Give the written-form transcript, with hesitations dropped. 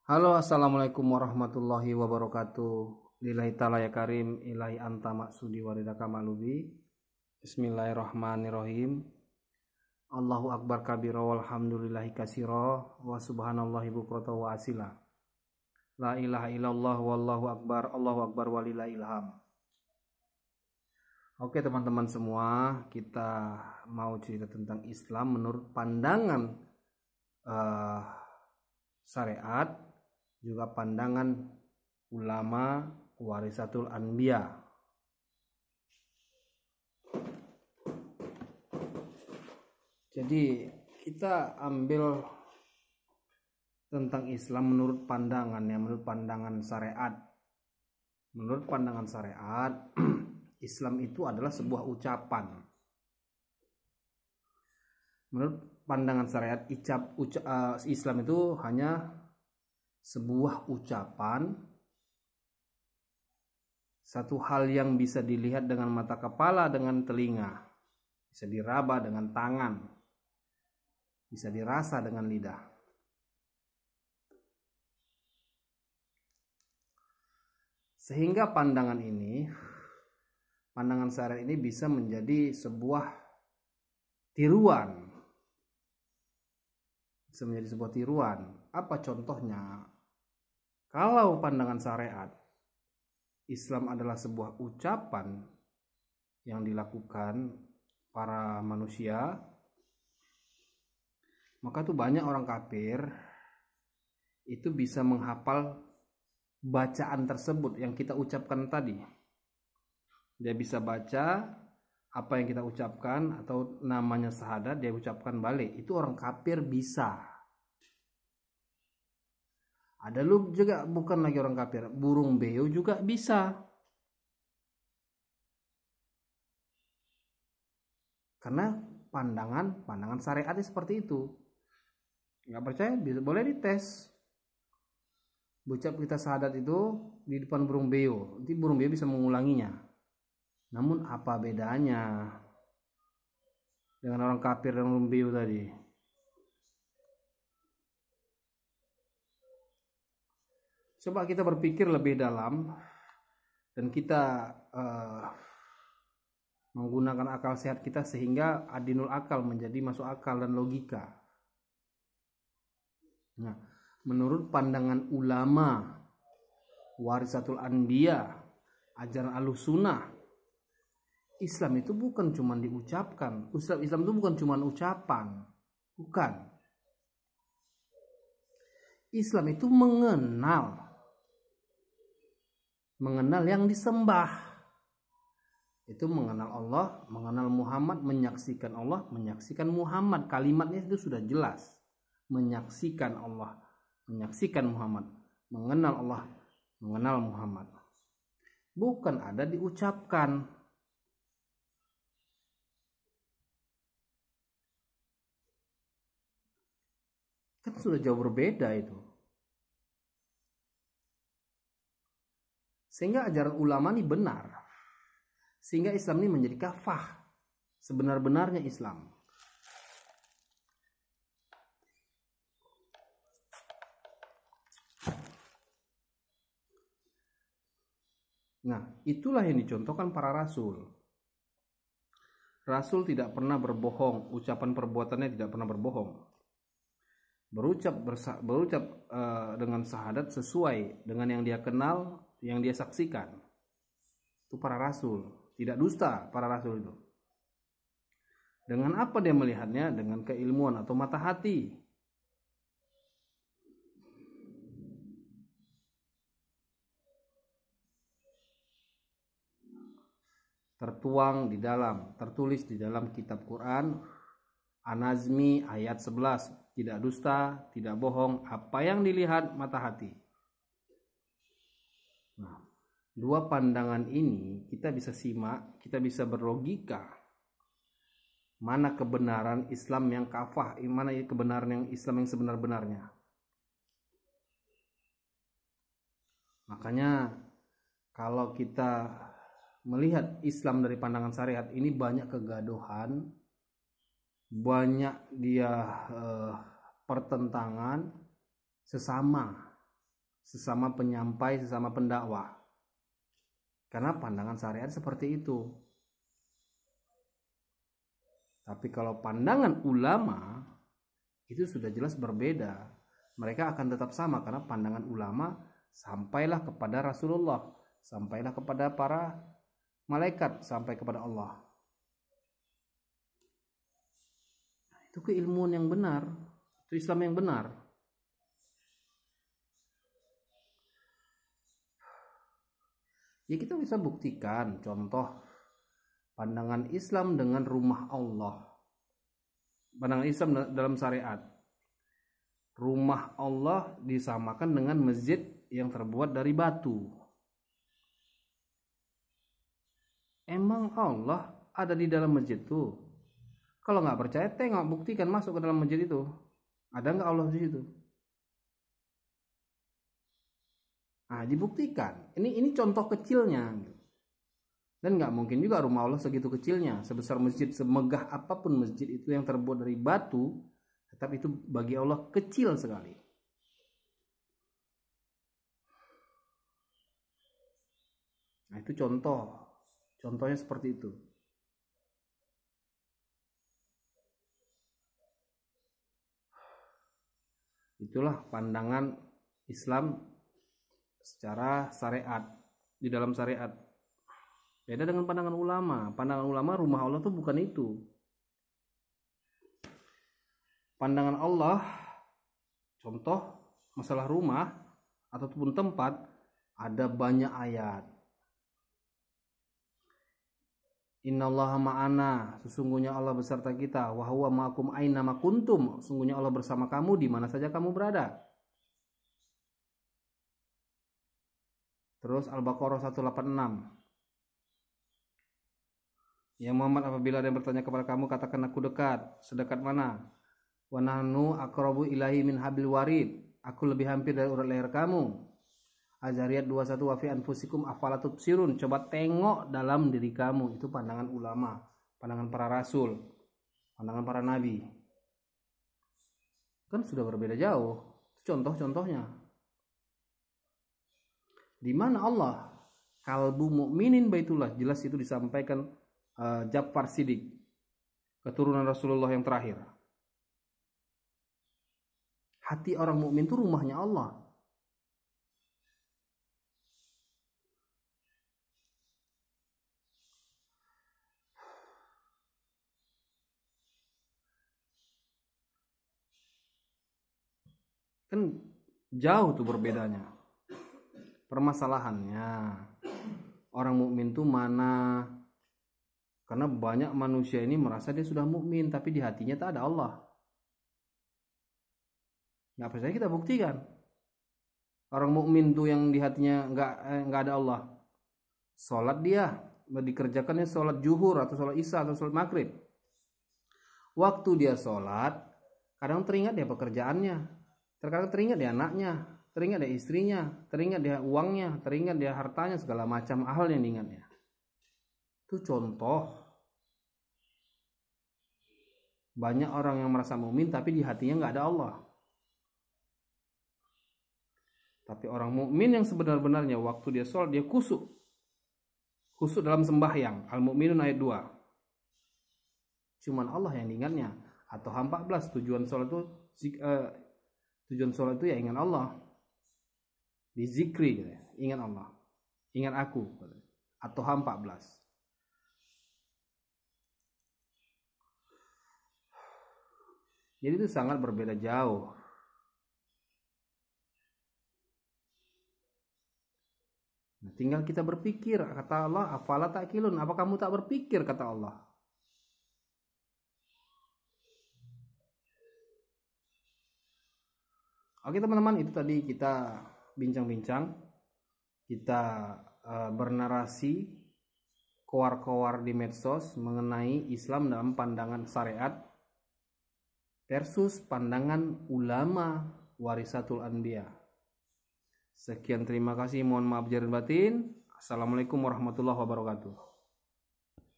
Halo, assalamualaikum warahmatullahi wabarakatuh. Lillahi ta'ala ya karim, ilahi anta maksudi waridaka malubi. Bismillahirrahmanirrahim. Allahu akbar kabira walhamdulillahi kasira wa subhanallahi bukrata wa asila. La ilaha illallah wallahu akbar walillahil ilham. Oke teman-teman semua, kita mau cerita tentang Islam menurut pandangan syariat, juga pandangan ulama warisatul anbiya. Jadi kita ambil tentang Islam menurut pandangan ya, menurut pandangan syariat. Menurut pandangan syariat, Islam itu adalah sebuah ucapan. Menurut pandangan syariat, Islam itu hanya sebuah ucapan, satu hal yang bisa dilihat dengan mata kepala, dengan telinga, bisa diraba dengan tangan, bisa dirasa dengan lidah. Sehingga pandangan syariat ini bisa menjadi sebuah tiruan. Bisa menjadi sebuah tiruan. Apa contohnya? Kalau pandangan syariat, Islam adalah sebuah ucapan yang dilakukan para manusia, maka tuh banyak orang kafir itu bisa menghafal bacaan tersebut yang kita ucapkan tadi. Dia bisa baca apa yang kita ucapkan, atau namanya syahadat dia ucapkan balik. Itu orang kafir bisa. Ada lu juga bukan lagi orang kafir, burung beo juga bisa. Karena pandangan syariatnya seperti itu. Nggak percaya boleh dites. Ucap kita syahadat itu di depan burung beo, nanti burung beo bisa mengulanginya. Namun apa bedanya dengan orang kafir dan burung beo tadi? Coba kita berpikir lebih dalam dan kita menggunakan akal sehat kita sehingga adinul akal menjadi masuk akal dan logika. Nah, menurut pandangan ulama warisatul anbiya, ajaran Ahlussunnah, Islam itu bukan cuma diucapkan. Islam itu bukan cuma ucapan. Bukan. Islam itu mengenal yang disembah. Itu mengenal Allah, mengenal Muhammad, menyaksikan Allah, menyaksikan Muhammad. Kalimatnya itu sudah jelas. Menyaksikan Allah, menyaksikan Muhammad, mengenal Allah, mengenal Muhammad. Bukan ada diucapkan. Kan sudah jauh berbeda itu. Sehingga ajaran ulama ini benar. Sehingga Islam ini menjadi kafah. Sebenar-benarnya Islam. Nah, itulah yang dicontohkan para rasul. Rasul tidak pernah berbohong. Ucapan perbuatannya tidak pernah berbohong. Berucap dengan syahadat sesuai dengan yang dia kenal, yang dia saksikan. Itu para rasul. Tidak dusta para rasul itu. Dengan apa dia melihatnya? Dengan keilmuan atau mata hati. Tertulis di dalam kitab Quran An-Nazmi ayat 11, tidak dusta, tidak bohong, apa yang dilihat mata hati. Nah, dua pandangan ini kita bisa simak, kita bisa berlogika. Mana kebenaran Islam yang kafah, mana kebenaran yang Islam yang sebenar-benarnya. Makanya kalau kita melihat Islam dari pandangan syariat ini banyak kegaduhan, banyak dia pertentangan sesama. sesama penyampai, sesama pendakwah. Karena pandangan syariat seperti itu. Tapi kalau pandangan ulama itu sudah jelas berbeda. Mereka akan tetap sama karena pandangan ulama sampailah kepada Rasulullah, sampailah kepada para malaikat, sampai kepada Allah. Itu keilmuan yang benar, itu Islam yang benar. Ya kita bisa buktikan contoh pandangan Islam dengan rumah Allah. Pandangan Islam dalam syariat. Rumah Allah disamakan dengan masjid yang terbuat dari batu. Emang Allah ada di dalam masjid itu? Kalau nggak percaya, tengok, buktikan, masuk ke dalam masjid itu. Ada nggak Allah di situ? Nah, dibuktikan. Ini contoh kecilnya. Dan nggak mungkin juga rumah Allah segitu kecilnya. Sebesar masjid, semegah apapun masjid itu yang terbuat dari batu, tetap itu bagi Allah kecil sekali. Nah, itu contoh. Contohnya seperti itu. Itulah pandangan Islam secara syariat, di dalam syariat. Beda dengan pandangan ulama. Pandangan ulama rumah Allah itu bukan itu. Pandangan Allah, contoh masalah rumah ataupun tempat, ada banyak ayat. Innallaha ma'ana, sesungguhnya Allah beserta kita. Wa huwa ma'akum aina ma kuntum, sesungguhnya Allah bersama kamu di mana saja kamu berada. Terus Al-Baqarah 186. Ya Muhammad, apabila ada yang bertanya kepada kamu, katakan aku dekat. Sedekat mana? Wa nahnu aqrabu ilahi min habil warid, aku lebih hampir dari urat leher kamu. Az-Zariyat 21, wa fi anfusikum afala tubsirun, coba tengok dalam diri kamu. Itu pandangan ulama, pandangan para rasul, pandangan para nabi. Kan sudah berbeda jauh. Itu contoh-contohnya. Di mana Allah? Kalbu mukminin baitullah, jelas itu disampaikan Ja'far Shiddiq, keturunan Rasulullah yang terakhir. Hati orang mukmin itu rumahnya Allah. Kan jauh tuh berbedanya. Permasalahannya orang mukmin tuh mana? Karena banyak manusia ini merasa dia sudah mukmin, tapi di hatinya tak ada Allah. Nggak percaya, kita buktikan. Orang mukmin tuh yang di hatinya nggak ada Allah. Sholat dia dikerjakannya sholat zuhur atau sholat isya atau sholat maghrib. Waktu dia sholat, kadang teringat dia pekerjaannya. Terkadang teringat dia anaknya, teringat dia istrinya, teringat dia uangnya, teringat dia hartanya, segala macam hal yang diingatnya. Itu contoh. Banyak orang yang merasa mukmin tapi di hatinya nggak ada Allah. Tapi orang mukmin yang sebenar-benarnya waktu dia sholat dia khusyuk. Khusyuk dalam sembahyang. Al-Mu'minun ayat 2. Cuman Allah yang diingatnya. Atau 14 tujuan sholat itu ya ingat Allah. Dizikri gitu ya. Ingat Allah. Ingat aku. Atau 14. Jadi itu sangat berbeda jauh. Nah, tinggal kita berpikir, kata Allah, afala ta'qilun, apa kamu tak berpikir, kata Allah. Oke teman-teman, itu tadi kita bincang-bincang, kita bernarasi koar-koar di medsos mengenai Islam dalam pandangan syariat versus pandangan ulama warisatul anbiya. Sekian, terima kasih, mohon maaf lahir dan batin. Assalamualaikum warahmatullahi wabarakatuh.